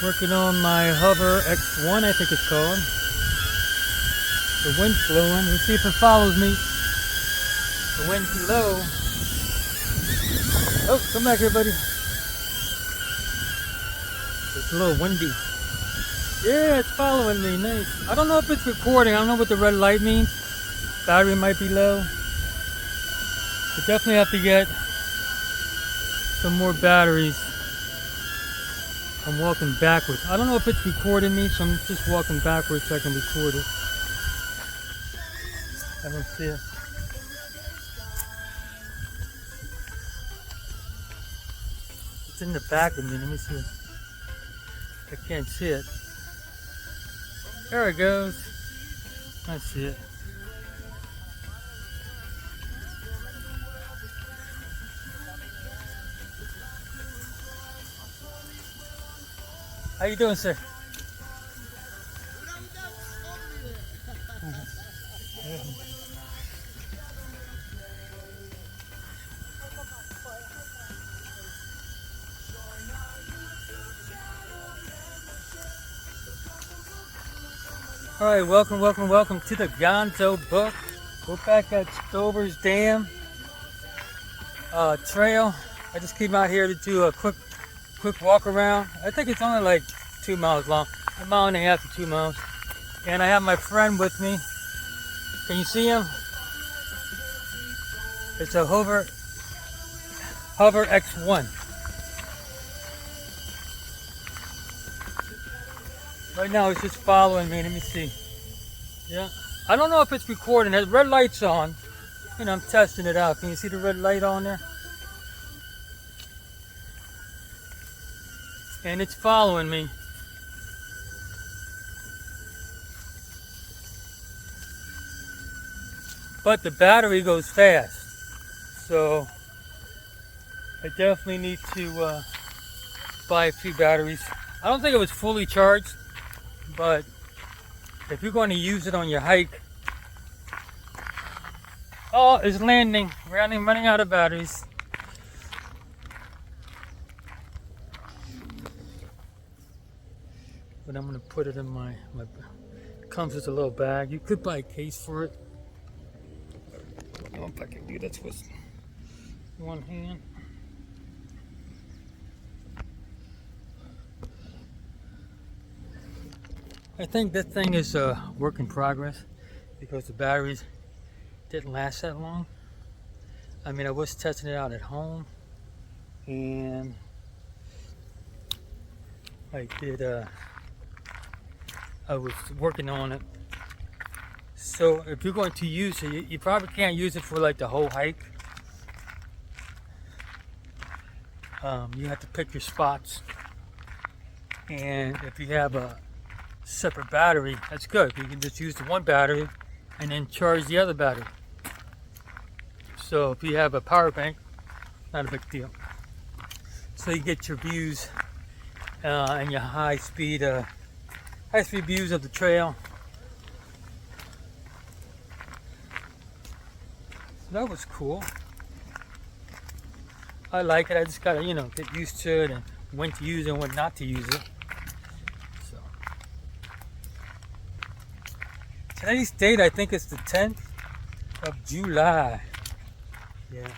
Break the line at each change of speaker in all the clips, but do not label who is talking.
Working on my HoverAir X1, I think it's called. The wind's blowing. Let's see if it follows me. The wind's too low. Oh, come back here, buddy. It's a little windy. Yeah, it's following me. Nice. I don't know if it's recording. I don't know what the red light means. Battery might be low. We definitely have to get some more batteries. I'm walking backwards. I don't know if it's recording me, so I'm just walking backwards so I can record it. I don't see it. It's in the back of me. Let me see. I can't see it. There it goes. I see it. How you doing, sir? All right, welcome to the Gonzo book. We're back at Stoever's Dam trail. I just came out here to do a quick walk around. I think it's only like 2 miles long, 1.5 miles to 2 miles. And I have my friend with me. Can you see him? It's a HoverAir X1. Right now it's just following me. Let me see. Yeah. I don't know if it's recording. The red light's on. You know, I'm testing it out. Can you see the red light on there? And it's following me. But the battery goes fast. So I definitely need to buy a few batteries. I don't think it was fully charged. But if you're going to use it on your hike, oh, it's landing. Running out of batteries. But I'm going to put it in my it comes with a little bag. You could buy a case for it. I don't know if I can do that with one hand. I think that thing is a work in progress because the batteries didn't last that long. I mean, I was testing it out at home and I was working on it. So if you're going to use it, you probably can't use it for like the whole hike. You have to pick your spots. And if you have a separate battery, that's good. You can just use the one battery and then charge the other battery. So if you have a power bank, not a big deal. So you get your views and your high speed views of the trail. So that was cool. I like it. I just gotta, get used to it and when to use it and when not to use it. So today's date, I think it's the 10th of July. Yeah.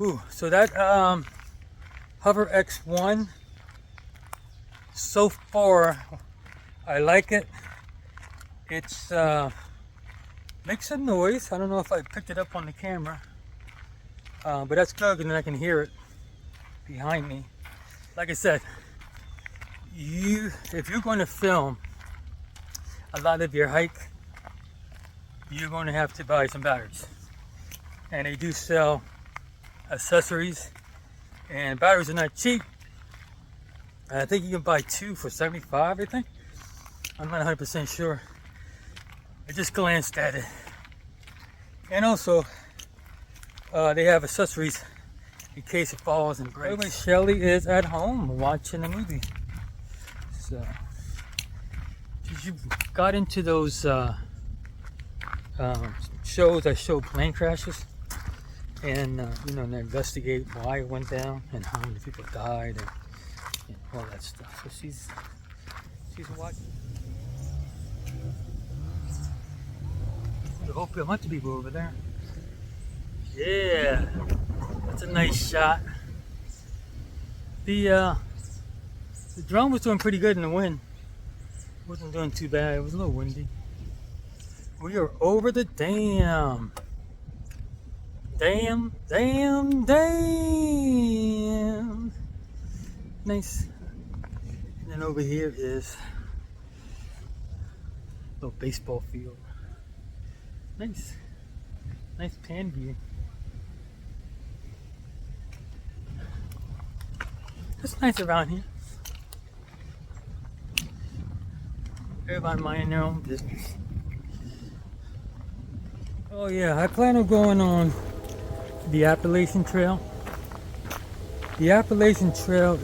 Ooh, so that HoverAir X1, so far I like it. It's makes a noise. I don't know if I picked it up on the camera, but that's good, and then I can hear it behind me. Like I said, if you're going to film a lot of your hike, you're going to have to buy some batteries, and they do sell accessories, and batteries are not cheap. I think you can buy 2 for $75, I think. I'm not 100% sure. I just glanced at it. And also, they have accessories in case it falls and breaks. Anyway, Shelly is at home watching a movie. So, you got into those shows that show plane crashes? and you know, and investigate why it went down and how many people died and all that stuff. So she's watching. I hope a bunch of people over there. Yeah, that's a nice shot. The drone was doing pretty good in the wind. Wasn't doing too bad. It was a little windy. We are over the dam. Damn. Nice. And then over here is a little baseball field. Nice pan view. It's nice around here. Everybody minding their own business. Oh yeah, I plan on going on the Appalachian Trail. The Appalachian Trail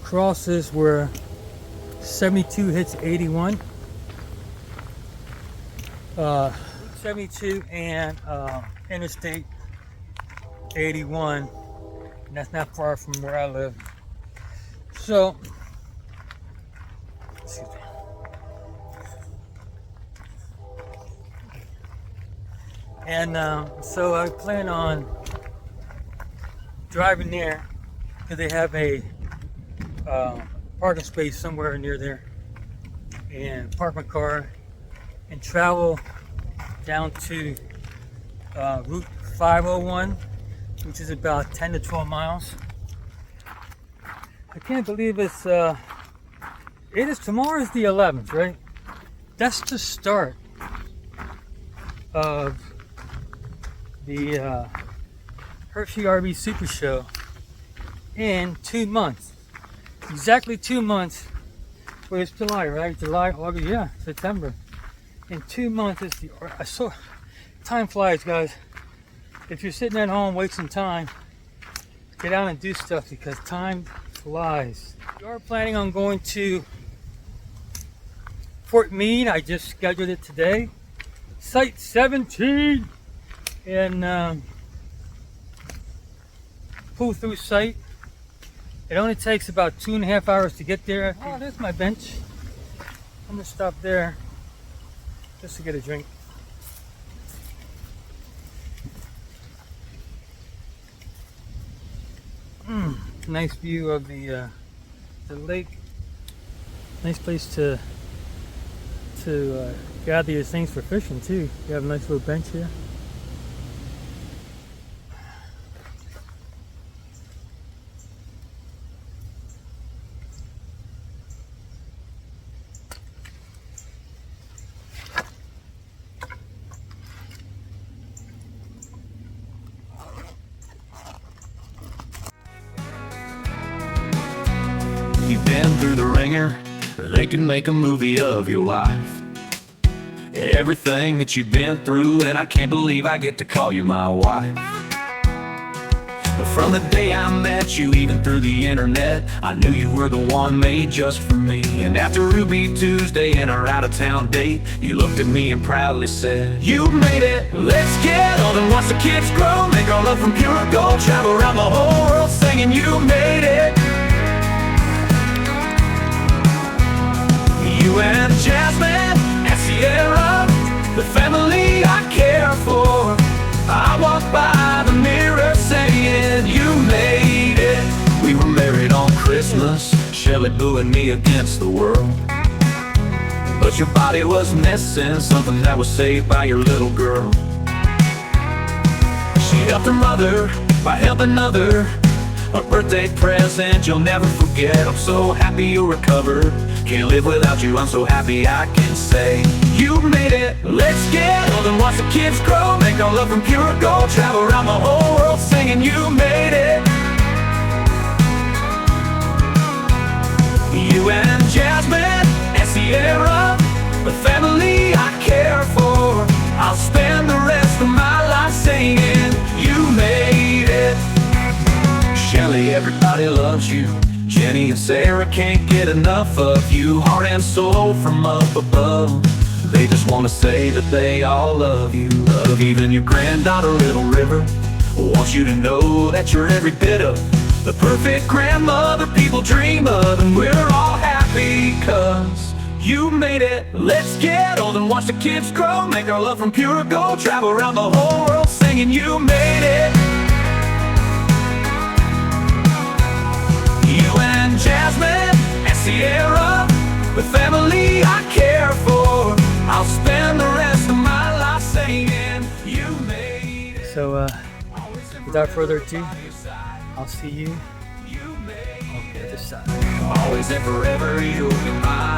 crosses where 72 hits 81. 72 and Interstate 81. And that's not far from where I live. So, excuse me. And so I plan on driving there because they have a parking space somewhere near there, and park my car and travel down to Route 501, which is about 10 to 12 miles. I can't believe tomorrow's the 11th, right? That's the start of the Hershey RV Super Show in 2 months. Exactly 2 months. Well, it's July, right? July, August, yeah, September. In 2 months, time flies, guys. If you're sitting at home wasting time, get out and do stuff because time flies. We are planning on going to Fort Meade. I just scheduled it today. Site 17 and pull through site. It only takes about 2.5 hours to get there. Oh, there's my bench. I'm gonna stop there just to get a drink. Nice view of the lake. Nice place to gather your things for fishing too. You have a nice little bench here.
You've been through the ringer, they can make a movie of your life. Everything that you've been through, and I can't believe I get to call you my wife. But from the day I met you, even through the internet, I knew you were the one made just for me. And after Ruby Tuesday and our out-of-town date, you looked at me and proudly said, "You made it, let's get old and watch the kids grow, make our love from pure gold, travel around the whole world singing you made it." You and Jasmine and Sierra, the family I care for. I walk by the mirror saying you made it. We were married on Christmas, Shelly Boo and me against the world. But your body was missing something that was saved by your little girl. She helped her mother by helping another. A birthday present you'll never forget. I'm so happy you recovered. Can't live without you, I'm so happy I can say you made it, let's get old and watch the kids grow, make our love from pure gold, travel around the whole world singing you made it. You and Jasmine and Sierra, the family I care for. I'll spend the rest of my life singing you made it. Shelly, everybody loves you. Jenny and Sarah can't get enough of you. Heart and soul from up above. They just wanna say that they all love you. Love even your granddaughter, Little River, wants you to know that you're every bit of the perfect grandmother people dream of. And we're all happy 'cause you made it. Let's get old and watch the kids grow, make our love from pure gold, travel around the whole world singing you made it. You and Jasmine and Sierra, the family I care for. I'll spend the rest of my life singing you made it.
So without further ado, I'll see you on the other side.
Always and forever you'll be mine.